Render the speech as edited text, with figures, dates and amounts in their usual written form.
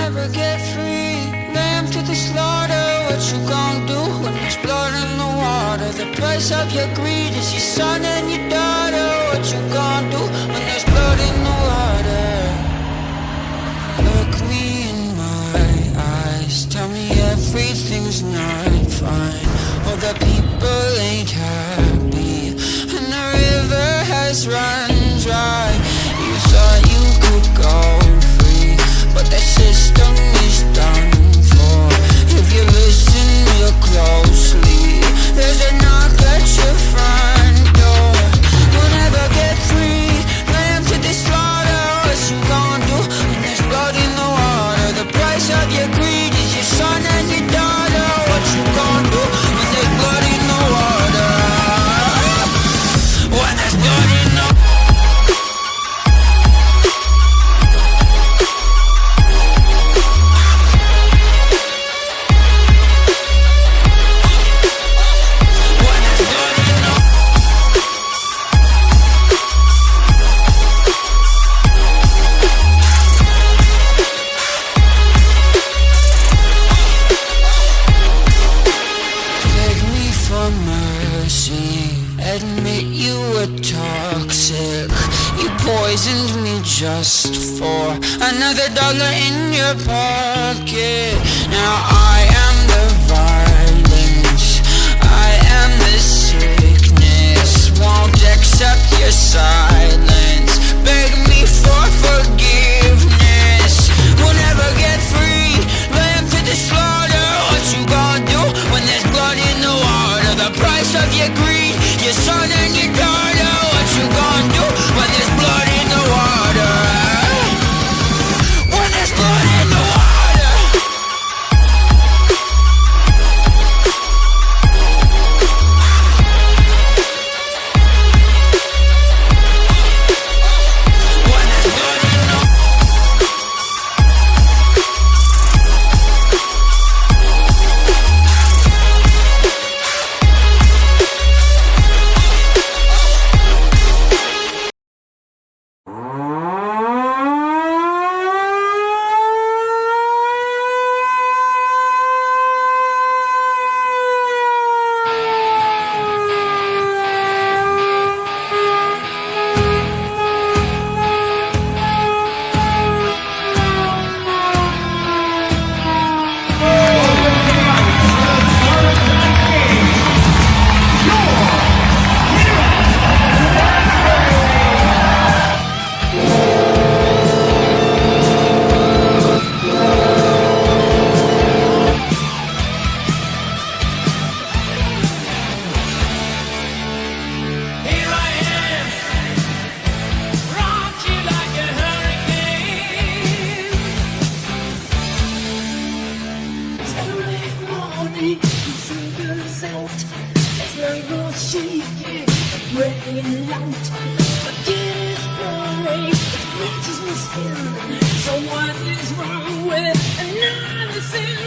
never get free. Lamb to the slaughter, what you gon' do when there's blood in the water? The price of your greed is your son and your daughter. What you gon' do when there's blood in the water? Look me in my eyes, tell me everything's not fine. All the people ain't happy, and the river has run dry. You thought you could go free, but the system is done for. If you listen real closely, there's a knock at your front door. You'll never get free. Lamb to the slaughter, what you gon' do when there's blood in the water? The price of your greed is your son and your daughter. What you gon' do when there's blood in the water? When there's blood in the water. Admit you were toxic. You poisoned me just for another dollar in your pocket. Now I am the violence, I am the sickness. Won't accept your silence, beg me for forgiveness. We'll never get free. Lamb to the slaughter, what you gonna do when there's blood in the water? The price of your greed, your son and your daughter. What you gonna do when there's blood in the water? When there's blood in the water. There's no shaking, breaking out. Forget his parade, it reaches my skin. So what is wrong with another thing?